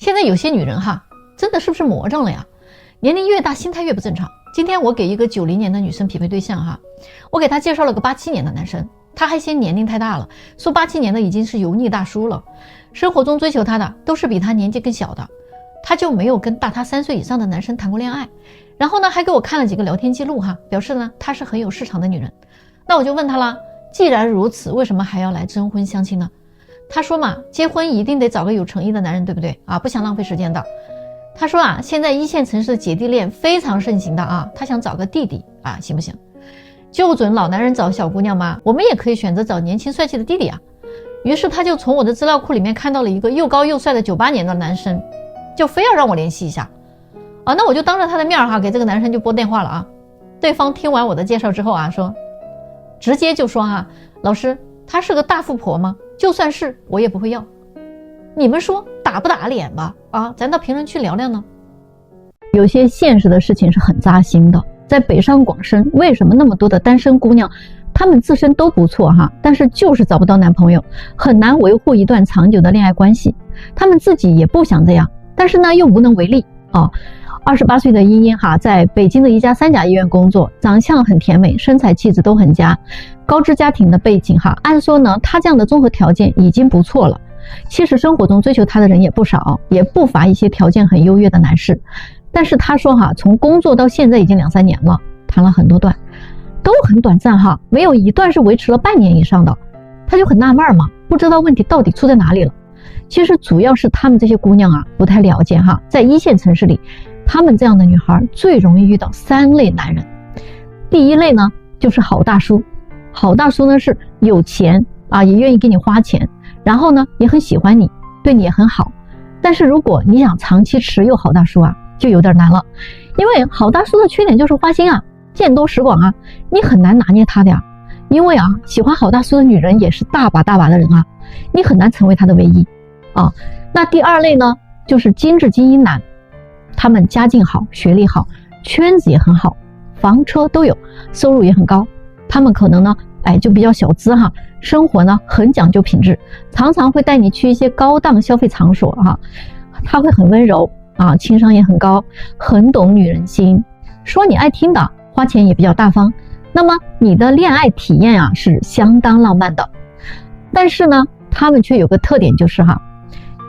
现在有些女人哈，真的是不是魔怔了呀？年龄越大心态越不正常。今天我给一个90年的女生匹配对象哈，我给她介绍了个87年的男生，他还嫌年龄太大了，说87年的已经是油腻大叔了，生活中追求他的都是比他年纪更小的，他就没有跟大他3岁以上的男生谈过恋爱。然后呢，还给我看了几个聊天记录哈，表示呢她是很有市场的女人。那我就问她了，既然如此，为什么还要来征婚相亲呢？她说嘛，结婚一定得找个有诚意的男人，对不对啊？不想浪费时间的。她说啊，现在1线城市的姐弟恋非常盛行的啊，她想找个弟弟啊，行不行？就准老男人找小姑娘吗？我们也可以选择找年轻帅气的弟弟啊。于是她就从我的资料库里面看到了一个又高又帅的98年的男生，就非要让我联系一下啊。那我就当着他的面哈，给这个男生就拨电话了啊。对方听完我的介绍之后啊，直接就说哈，老师，他是个大富婆吗？就算是我也不会要。你们说打不打脸吧？啊，咱到评论区聊聊呢。有些现实的事情是很扎心的，在北上广深，为什么那么多的单身姑娘，她们自身都不错哈，但是就是找不到男朋友，很难维护一段长久的恋爱关系。她们自己也不想这样，但是呢又无能为力啊。28岁的茵茵哈，在北京的一家3甲医院工作，长相很甜美，身材气质都很佳，高知家庭的背景哈，按说呢，她这样的综合条件已经不错了。其实生活中追求她的人也不少，也不乏一些条件很优越的男士。但是她说哈，从工作到现在已经2-3年了，谈了很多段，都很短暂哈，没有一段是维持了半年以上的。她就很纳闷嘛，不知道问题到底出在哪里了。其实主要是她们这些姑娘啊，不太了解哈，在1线城市里，她们这样的女孩最容易遇到3类男人。第一类呢，就是好大叔。好大叔呢是有钱啊，也愿意给你花钱，然后呢也很喜欢你，对你也很好。但是如果你想长期持有好大叔啊，就有点难了。因为好大叔的缺点就是花心啊，见多识广啊，你很难拿捏他的呀。因为啊，喜欢好大叔的女人也是大把大把的人啊，你很难成为他的唯一啊。那第二类呢，就是精致精英男，他们家境好，学历好，圈子也很好，房车都有，收入也很高。他们可能呢，就比较小资哈，生活呢很讲究品质，常常会带你去一些高档消费场所哈。他会很温柔啊，情商也很高，很懂女人心，说你爱听的，花钱也比较大方。那么你的恋爱体验啊是相当浪漫的。但是呢，他们却有个特点，就是哈，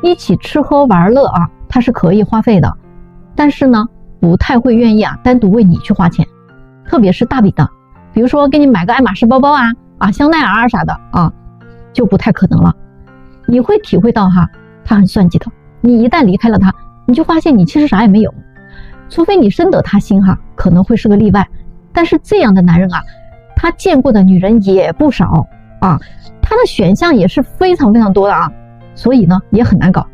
一起吃喝玩乐啊，他是可以花费的，但是呢，不太会愿意啊单独为你去花钱，特别是大笔的，比如说给你买个爱马仕包包啊，香奈儿啥的啊，就不太可能了。你会体会到哈，他很算计的。你一旦离开了他，你就发现你其实啥也没有，除非你深得他心哈，可能会是个例外。但是这样的男人啊，他见过的女人也不少啊，他的选项也是非常非常多的啊，所以呢也很难搞。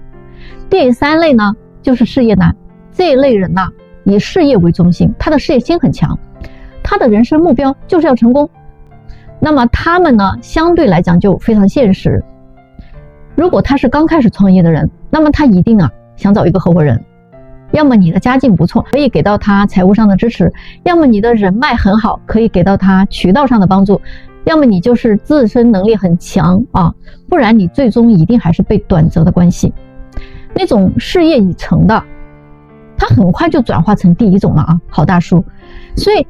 第3类呢，就是事业男。这一类人呢，以事业为中心，他的事业心很强，他的人生目标就是要成功。那么他们呢，相对来讲就非常现实。如果他是刚开始创业的人，那么他一定啊想找一个合伙人，要么你的家境不错，可以给到他财务上的支持，要么你的人脉很好，可以给到他渠道上的帮助，要么你就是自身能力很强啊，不然你最终一定还是被短择的关系。那种事业已成的，他很快就转化成第一种了啊，好大叔。所以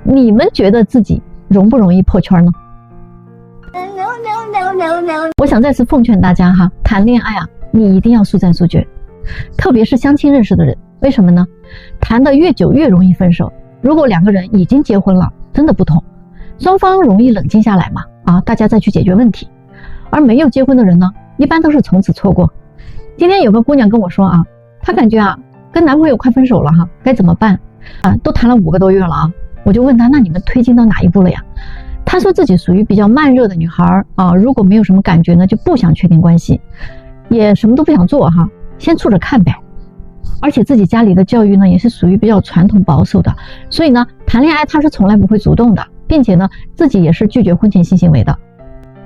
你们觉得自己容不容易破圈呢？我想再次奉劝大家哈，谈恋爱啊，你一定要速战速决，特别是相亲认识的人。为什么呢？谈得越久越容易分手。如果2个人已经结婚了，真的不同，双方容易冷静下来嘛，啊，大家再去解决问题。而没有结婚的人呢，一般都是从此错过。今天有个姑娘跟我说啊，她感觉啊跟男朋友快分手了哈，该怎么办啊？都谈了5个多月了啊。我就问她，那你们推进到哪一步了呀？她说自己属于比较慢热的女孩啊，如果没有什么感觉呢，就不想确定关系，也什么都不想做哈，先处着看呗。而且自己家里的教育呢，也是属于比较传统保守的，所以呢，谈恋爱她是从来不会主动的，并且呢，自己也是拒绝婚前性行为的。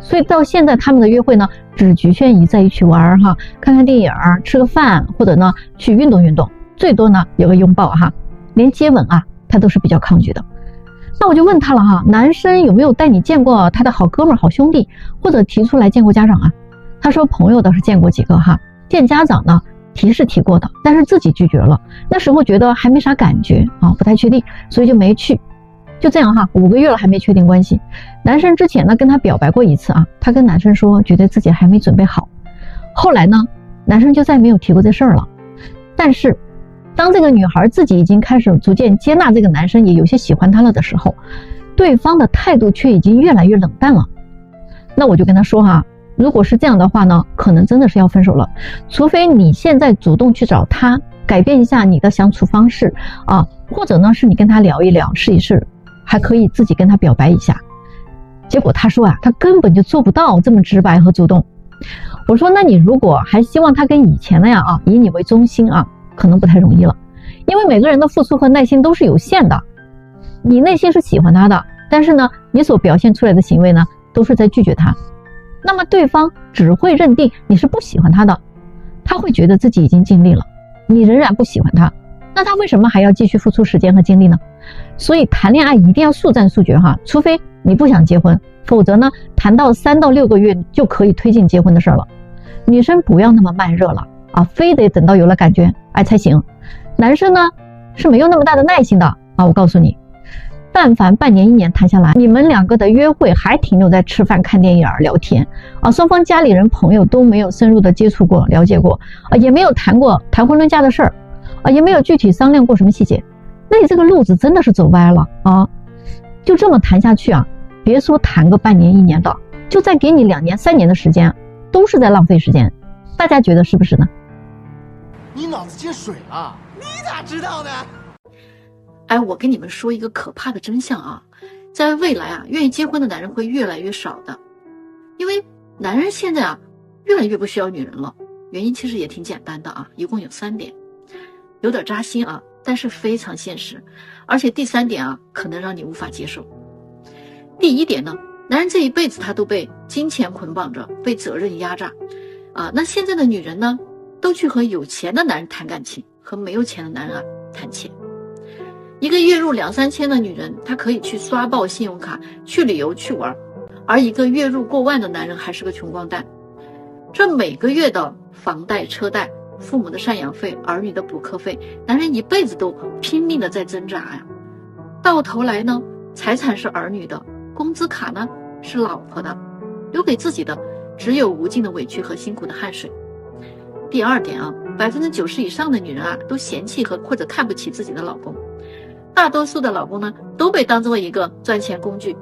所以到现在他们的约会呢，只局限于在一起玩哈，看看电影，吃个饭，或者呢去运动运动，最多呢有个拥抱哈，连接吻啊，他都是比较抗拒的。那我就问他了哈，男生有没有带你见过他的好哥们好兄弟，或者提出来见过家长啊？他说朋友倒是见过几个哈，见家长呢提是提过的，但是自己拒绝了。那时候觉得还没啥感觉啊，不太确定，所以就没去。就这样哈，5个月了还没确定关系。男生之前呢跟他表白过一次啊，他跟男生说觉得自己还没准备好。后来呢，男生就再没有提过这事儿了。但是当这个女孩自己已经开始逐渐接纳这个男生，也有些喜欢他了的时候，对方的态度却已经越来越冷淡了。那我就跟他说哈，如果是这样的话呢，可能真的是要分手了。除非你现在主动去找他，改变一下你的相处方式啊，或者呢是你跟他聊一聊，试一试，还可以自己跟他表白一下。结果他说啊，他根本就做不到这么直白和主动。我说那你如果还希望他跟以前那样啊，以你为中心啊，可能不太容易了。因为每个人的付出和耐心都是有限的，你内心是喜欢他的，但是呢你所表现出来的行为呢都是在拒绝他，那么对方只会认定你是不喜欢他的，他会觉得自己已经尽力了，你仍然不喜欢他，那他为什么还要继续付出时间和精力呢？所以谈恋爱一定要速战速决哈，除非你不想结婚，否则呢谈到3到6个月就可以推进结婚的事了。女生不要那么慢热了啊，非得等到有了感觉才行。男生呢是没有那么大的耐心的啊，我告诉你，但凡半年1年谈下来，你们2个的约会还停留在吃饭看电影聊天啊，双方家里人朋友都没有深入的接触过了解过啊，也没有谈婚论嫁的事儿啊，也没有具体商量过什么细节，那你这个路子真的是走歪了啊。就这么谈下去啊，别说谈个半年1年的，就再给你2年3年的时间，都是在浪费时间。大家觉得是不是呢？你脑子进水了，你咋知道呢？哎，我跟你们说一个可怕的真相啊，在未来啊，愿意结婚的男人会越来越少的，因为男人现在啊，越来越不需要女人了。原因其实也挺简单的啊，一共有3点，有点扎心啊，但是非常现实，而且第3点啊，可能让你无法接受。第1点呢，男人这一辈子他都被金钱捆绑着，被责任压榨啊。那现在的女人呢，都去和有钱的男人谈感情，和没有钱的男人啊谈钱。一个月入2、3千的女人，她可以去刷爆信用卡，去旅游去玩，而一个月入过万的男人还是个穷光蛋。这每个月的房贷、车贷、父母的赡养费、儿女的补课费，男人一辈子都拼命的在挣扎呀。到头来呢，财产是儿女的，工资卡呢是老婆的，留给自己的只有无尽的委屈和辛苦的汗水。第2点啊，90%以上的女人啊都嫌弃或者看不起自己的老公，大多数的老公呢都被当作一个赚钱工具。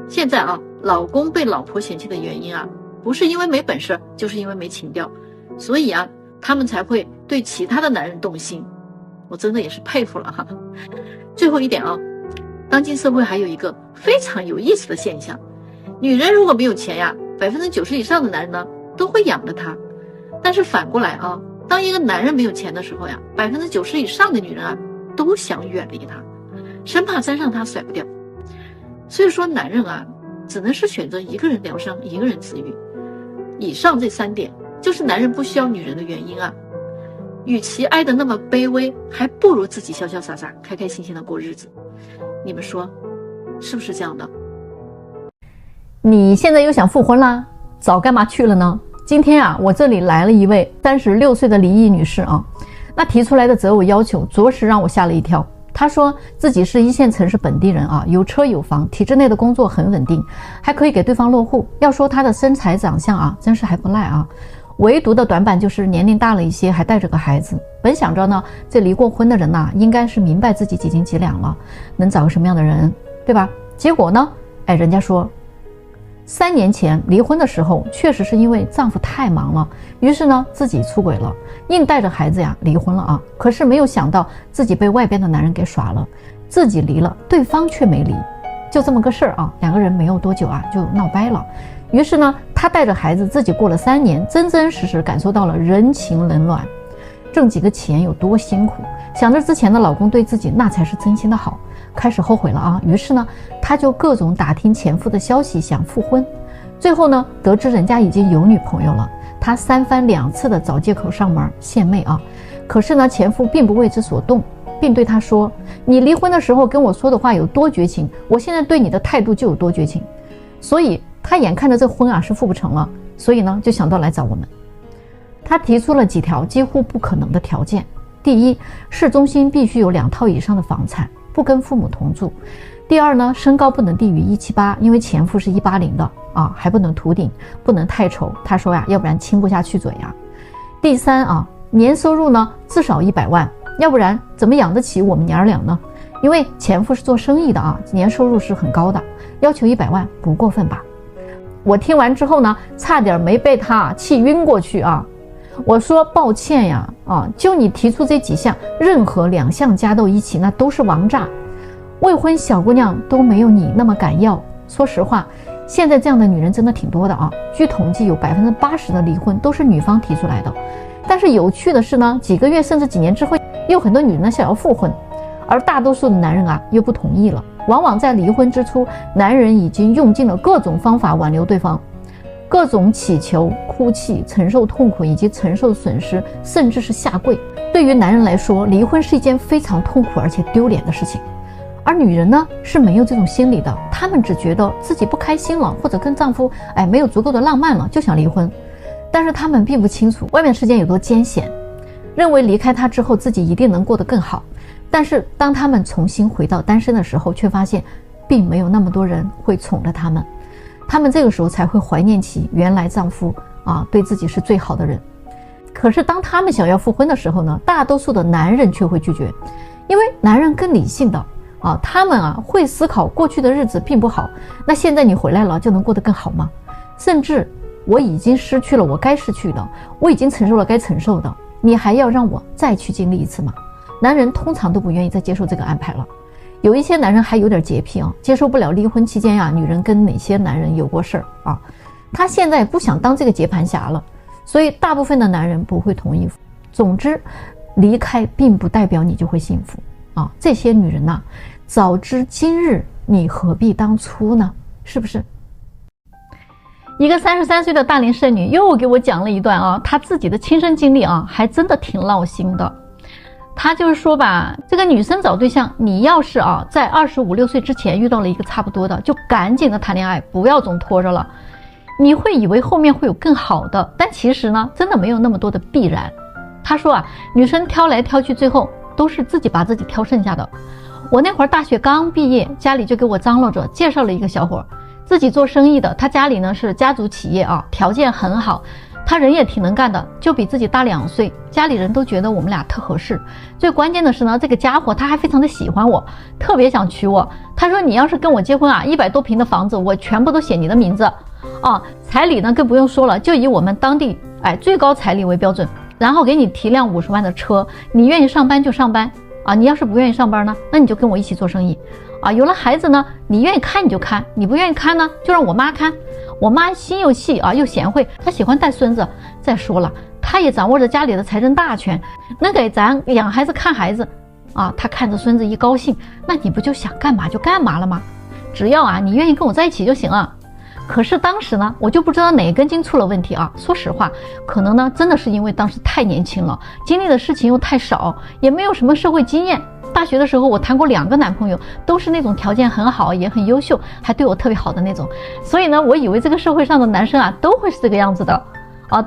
现在啊，老公被老婆嫌弃的原因啊，不是因为没本事，就是因为没情调，所以啊，他们才会对其他的男人动心。我真的也是佩服了哈。最后1点啊，当今社会还有一个非常有意思的现象，女人如果没有钱呀，90%以上的男人呢都会养着她。但是反过来啊，当一个男人没有钱的时候呀，90%以上的女人啊都想远离他，生怕沾上他甩不掉。所以说男人啊，只能是选择一个人疗伤，一个人治愈。以上这3点就是男人不需要女人的原因啊。与其爱得那么卑微，还不如自己潇潇洒洒开开心心的过日子。你们说是不是这样的？你现在又想复婚啦？早干嘛去了呢？今天啊，我这里来了一位36岁的离异女士啊，那提出来的择偶要求着实让我吓了一跳。她说自己是1线城市本地人啊，有车有房，体制内的工作很稳定，还可以给对方落户。要说她的身材长相啊，真是还不赖啊。唯独的短板就是年龄大了一些，还带着个孩子。本想着呢，这离过婚的人呐，应该是明白自己几斤几两了，能找个什么样的人，对吧？结果呢，人家说3年前离婚的时候，确实是因为丈夫太忙了，于是呢自己出轨了，硬带着孩子呀离婚了啊。可是没有想到自己被外边的男人给耍了，自己离了，对方却没离，就这么个事儿啊。2个人没有多久啊就闹掰了。于是呢，她带着孩子自己过了3年，真真实实感受到了人情冷暖，挣几个钱有多辛苦。想着之前的老公对自己那才是真心的好，开始后悔了啊。于是呢，她就各种打听前夫的消息，想复婚。最后呢，得知人家已经有女朋友了，她3番2次的找借口上门献媚啊。可是呢，前夫并不为之所动，并对她说：“你离婚的时候跟我说的话有多绝情，我现在对你的态度就有多绝情。”所以她眼看着这婚啊是复不成了，所以呢就想到来找我们。他提出了几条几乎不可能的条件。第一，市中心必须有2套以上的房产，不跟父母同住。第二呢，身高不能低于178，因为前夫是180的啊，还不能秃顶，不能太丑。他说呀，要不然亲不下去嘴呀。第三啊，年收入呢至少100万，要不然怎么养得起我们娘俩呢？因为前夫是做生意的啊，年收入是很高的，要求100万不过分吧？我听完之后呢，差点没被他气晕过去啊！我说抱歉呀，就你提出这几项，任何2项加到一起，那都是王炸。未婚小姑娘都没有你那么敢要。说实话，现在这样的女人真的挺多的啊。据统计，有80%的离婚都是女方提出来的。但是有趣的是呢，几个月甚至几年之后，有很多女人呢想要复婚，而大多数的男人啊又不同意了。往往在离婚之初，男人已经用尽了各种方法挽留对方。各种乞求、哭泣、承受痛苦以及承受损失，甚至是下跪。对于男人来说，离婚是一件非常痛苦而且丢脸的事情，而女人呢是没有这种心理的，她们只觉得自己不开心了，或者跟丈夫没有足够的浪漫了，就想离婚。但是她们并不清楚外面世界有多艰险，认为离开他之后自己一定能过得更好。但是当她们重新回到单身的时候，却发现并没有那么多人会宠着她们。他们这个时候才会怀念起原来丈夫对自己是最好的人。可是当他们想要复婚的时候呢，大多数的男人却会拒绝，因为男人更理性的他们会思考过去的日子并不好，那现在你回来了就能过得更好吗？甚至我已经失去了我该失去的，我已经承受了该承受的，你还要让我再去经历一次吗？男人通常都不愿意再接受这个安排了。有一些男人还有点洁癖接受不了离婚期间女人跟哪些男人有过事儿他现在不想当这个接盘侠了，所以大部分的男人不会同意。总之，离开并不代表你就会幸福这些女人早知今日你何必当初呢？是不是？一个33岁的大龄剩女又给我讲了一段她自己的亲身经历还真的挺闹心的。他就是说吧，这个女生找对象，你要是在25、26岁之前遇到了一个差不多的，就赶紧的谈恋爱，不要总拖着了。你会以为后面会有更好的，但其实呢，真的没有那么多的必然。他说女生挑来挑去，最后都是自己把自己挑剩下的。我那会儿大学刚毕业，家里就给我张罗着介绍了一个小伙，自己做生意的，他家里呢是家族企业条件很好。他人也挺能干的，就比自己大2岁，家里人都觉得我们俩特合适。最关键的是呢，这个家伙他还非常的喜欢我，特别想娶我。他说你要是跟我结婚100多平的房子我全部都写你的名字彩礼呢更不用说了，就以我们当地最高彩礼为标准，然后给你提辆50万的车，你愿意上班就上班你要是不愿意上班呢，那你就跟我一起做生意有了孩子呢，你愿意看你就看，你不愿意看呢就让我妈看。我妈心又细又贤惠，她喜欢带孙子。再说了，她也掌握着家里的财政大权，能给咱养孩子看孩子她看着孙子一高兴，那你不就想干嘛就干嘛了吗？只要你愿意跟我在一起就行了。可是当时呢，我就不知道哪根筋出了问题说实话，可能呢真的是因为当时太年轻了，经历的事情又太少，也没有什么社会经验。大学的时候我谈过2个男朋友，都是那种条件很好也很优秀，还对我特别好的那种。所以呢，我以为这个社会上的男生都会是这个样子的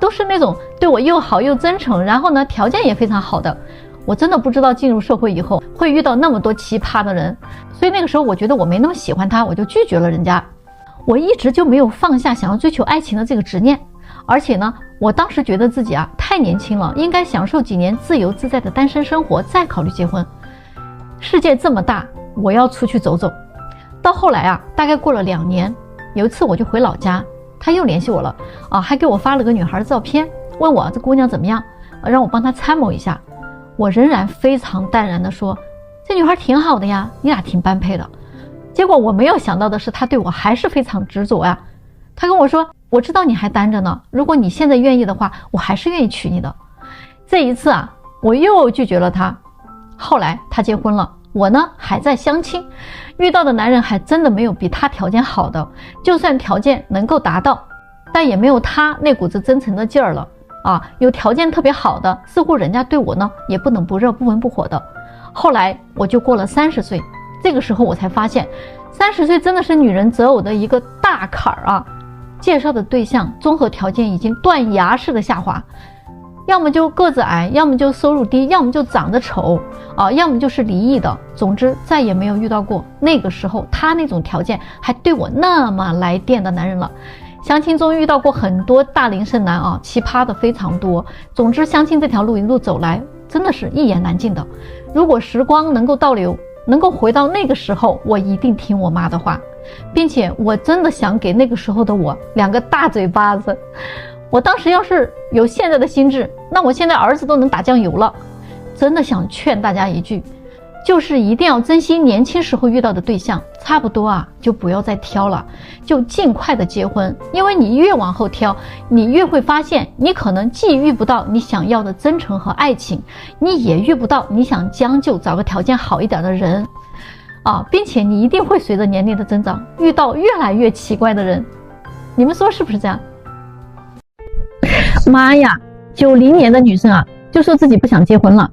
都是那种对我又好又真诚，然后呢条件也非常好的。我真的不知道进入社会以后会遇到那么多奇葩的人，所以那个时候我觉得我没那么喜欢他，我就拒绝了人家。我一直就没有放下想要追求爱情的这个执念，而且呢我当时觉得自己太年轻了，应该享受几年自由自在的单身生活，再考虑结婚。世界这么大，我要出去走走。到后来大概过了2年，有一次我就回老家，他又联系我了还给我发了个女孩的照片，问我这姑娘怎么样，让我帮她参谋一下。我仍然非常淡然地说，这女孩挺好的呀，你俩挺般配的。结果我没有想到的是，他对我还是非常执着呀。他跟我说，我知道你还单着呢，如果你现在愿意的话，我还是愿意娶你的。这一次我又拒绝了他。后来他结婚了，我呢还在相亲，遇到的男人还真的没有比他条件好的，就算条件能够达到，但也没有他那股子真诚的劲儿了有条件特别好的，似乎人家对我呢也不冷不热不温不火的。后来我就过了30岁，这个时候我才发现30岁真的是女人择偶的一个大坎儿介绍的对象综合条件已经断崖式的下滑。要么就个子矮，要么就收入低，要么就长得丑啊，要么就是离异的。总之再也没有遇到过那个时候他那种条件还对我那么来电的男人了。相亲中遇到过很多大龄剩男啊，奇葩的非常多。总之相亲这条路一路走来，真的是一言难尽的。如果时光能够倒流，能够回到那个时候，我一定听我妈的话，并且我真的想给那个时候的我2个大嘴巴子。我当时要是有现在的心智，那我现在儿子都能打酱油了。真的想劝大家一句，就是一定要珍惜年轻时候遇到的对象，差不多啊就不要再挑了，就尽快的结婚。因为你越往后挑，你越会发现你可能既遇不到你想要的真诚和爱情，你也遇不到你想将就找个条件好一点的人啊，并且你一定会随着年龄的增长遇到越来越奇怪的人。你们说是不是这样？妈呀，90年的女生啊，就说自己不想结婚了，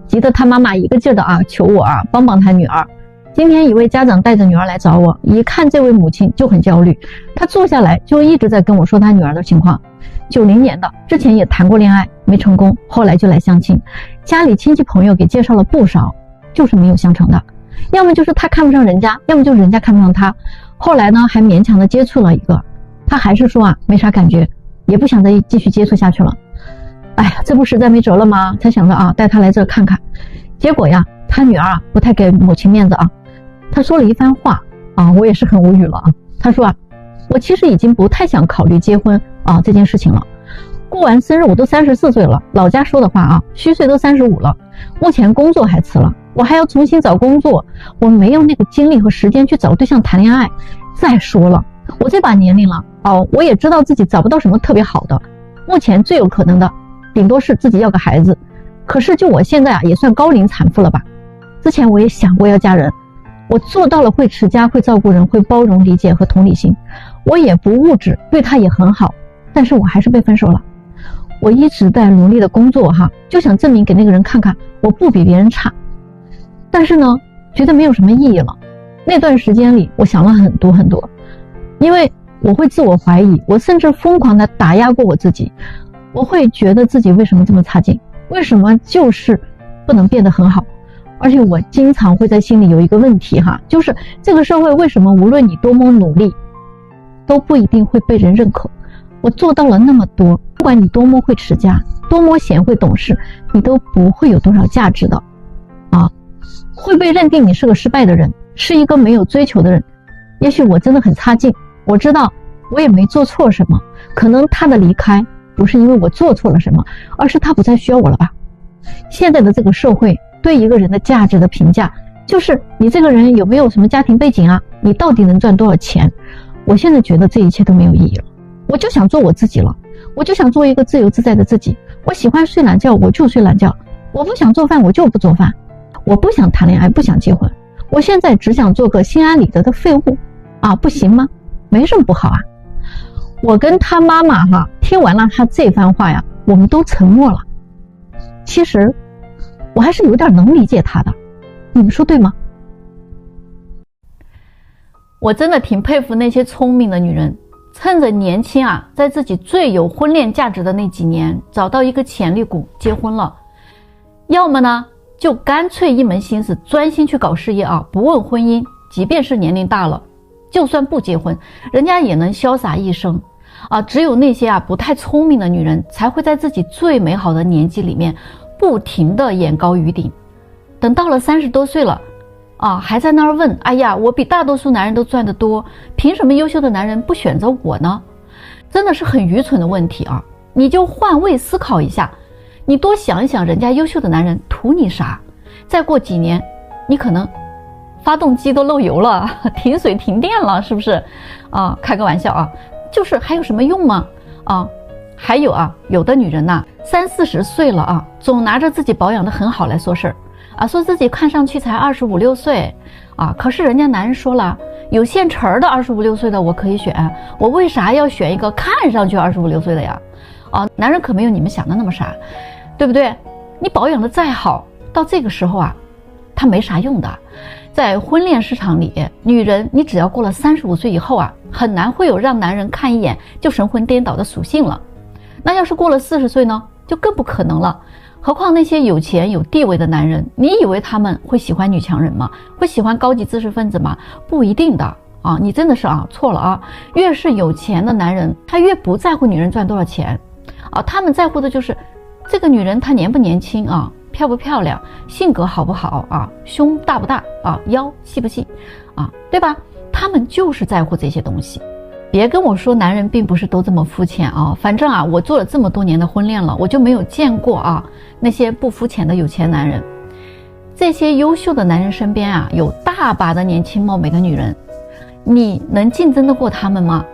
急得她妈妈一个劲儿的啊求我啊帮帮她女儿。今天一位家长带着女儿来找我，一看这位母亲就很焦虑，她坐下来就一直在跟我说她女儿的情况。90年的，之前也谈过恋爱没成功，后来就来相亲，家里亲戚朋友给介绍了不少，就是没有相成的。要么就是她看不上人家，要么就是人家看不上她。后来呢还勉强的接触了一个，她还是说啊没啥感觉，也不想再继续接触下去了。哎呀，这不实在没辙了吗？才想着啊带她来这看看。结果呀，她女儿啊不太给母亲面子啊，她说了一番话啊，我也是很无语了啊。她说啊，我其实已经不太想考虑结婚啊这件事情了。过完生日我都34岁了，老家说的话啊，虚岁都35了，目前工作还辞了，我还要重新找工作，我没有那个精力和时间去找对象谈恋爱。再说了，我这把年龄了哦，我也知道自己找不到什么特别好的，目前最有可能的顶多是自己要个孩子。可是就我现在啊也算高龄产妇了吧，之前我也想过要嫁人，我做到了会持家，会照顾人，会包容理解和同理心，我也不物质，对他也很好，但是我还是被分手了。我一直在努力的工作哈，就想证明给那个人看看我不比别人差，但是呢觉得没有什么意义了。那段时间里我想了很多很多，因为我会自我怀疑，我甚至疯狂的打压过我自己，我会觉得自己为什么这么差劲，为什么就是不能变得很好。而且我经常会在心里有一个问题哈，就是这个社会为什么无论你多么努力都不一定会被人认可。我做到了那么多，不管你多么会持家，多么贤惠懂事，你都不会有多少价值的啊！会被认定你是个失败的人，是一个没有追求的人。也许我真的很差劲，我知道我也没做错什么，可能他的离开不是因为我做错了什么，而是他不再需要我了吧。现在的这个社会对一个人的价值的评价，就是你这个人有没有什么家庭背景啊，你到底能赚多少钱。我现在觉得这一切都没有意义了，我就想做我自己了，我就想做一个自由自在的自己。我喜欢睡懒觉我就睡懒觉，我不想做饭我就不做饭，我不想谈恋爱，不想结婚，我现在只想做个心安理得的废物啊，不行吗？没什么不好啊。我跟他妈妈哈听完了他这番话呀，我们都沉默了。其实我还是有点能理解他的，你们说对吗？我真的挺佩服那些聪明的女人，趁着年轻啊，在自己最有婚恋价值的那几年找到一个潜力股结婚了。要么呢就干脆一门心思专心去搞事业啊，不问婚姻，即便是年龄大了，就算不结婚，人家也能潇洒一生啊。只有那些啊不太聪明的女人，才会在自己最美好的年纪里面不停的眼高于顶，等到了30多岁了啊，还在那儿问，哎呀，我比大多数男人都赚得多，凭什么优秀的男人不选择我呢？真的是很愚蠢的问题啊！你就换位思考一下，你多想一想人家优秀的男人图你啥？再过几年你可能发动机都漏油了，停水停电了，是不是啊？开个玩笑啊，就是还有什么用吗？啊，还有啊，有的女人呐，30、40岁了啊，总拿着自己保养得很好来说事儿啊，说自己看上去才25、26岁啊，可是人家男人说了，有现成的25、26岁的我可以选，我为啥要选一个看上去25、26岁的呀？啊，男人可没有你们想的那么傻，对不对？你保养的再好，到这个时候啊，他没啥用的。在婚恋市场里，女人你只要过了35岁以后啊，很难会有让男人看一眼就神魂颠倒的属性了。那要是过了40岁呢，就更不可能了。何况那些有钱有地位的男人，你以为他们会喜欢女强人吗？会喜欢高级知识分子吗？不一定的啊，你真的是错了啊！越是有钱的男人，他越不在乎女人赚多少钱啊，他们在乎的就是这个女人她年不年轻啊，漂不漂亮，性格好不好啊，胸大不大啊，腰细不细啊，对吧？他们就是在乎这些东西。别跟我说男人并不是都这么肤浅啊，反正我做了这么多年的婚恋了，我就没有见过那些不肤浅的有钱男人。这些优秀的男人身边有大把的年轻貌美的女人，你能竞争得过他们吗？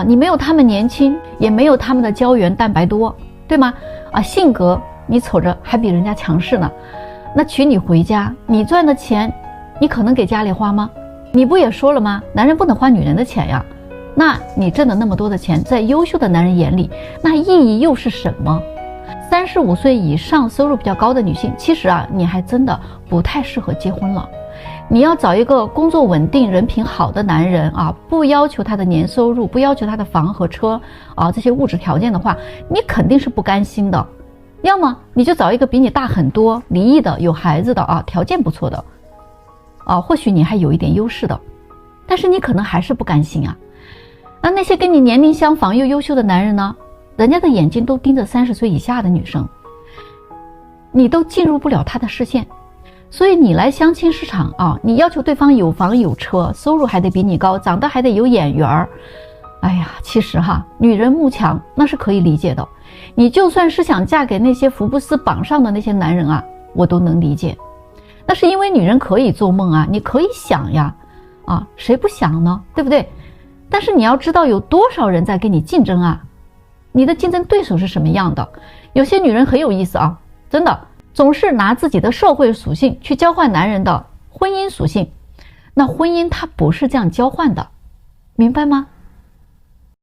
你没有他们年轻，也没有他们的胶原蛋白多，对吗？性格你瞅着还比人家强势呢。那娶你回家，你赚的钱你可能给家里花吗？你不也说了吗？男人不能花女人的钱呀。那你挣了那么多的钱，在优秀的男人眼里，那意义又是什么？35岁以上收入比较高的女性，其实你还真的不太适合结婚了。你要找一个工作稳定、人品好的男人不要求他的年收入，不要求他的房和车这些物质条件的话，你肯定是不甘心的。要么你就找一个比你大很多、离异的、有孩子的条件不错的或许你还有一点优势的，但是你可能还是不甘心那些跟你年龄相仿又优秀的男人呢？人家的眼睛都盯着30岁以下的女生，你都进入不了他的视线。所以你来相亲市场你要求对方有房有车，收入还得比你高，长得还得有眼缘儿。哎呀，其实女人慕强那是可以理解的。你就算是想嫁给那些福布斯榜上的那些男人我都能理解。那是因为女人可以做梦你可以想呀谁不想呢？对不对？但是你要知道有多少人在跟你竞争你的竞争对手是什么样的？有些女人很有意思真的总是拿自己的社会属性去交换男人的婚姻属性。那婚姻它不是这样交换的，明白吗？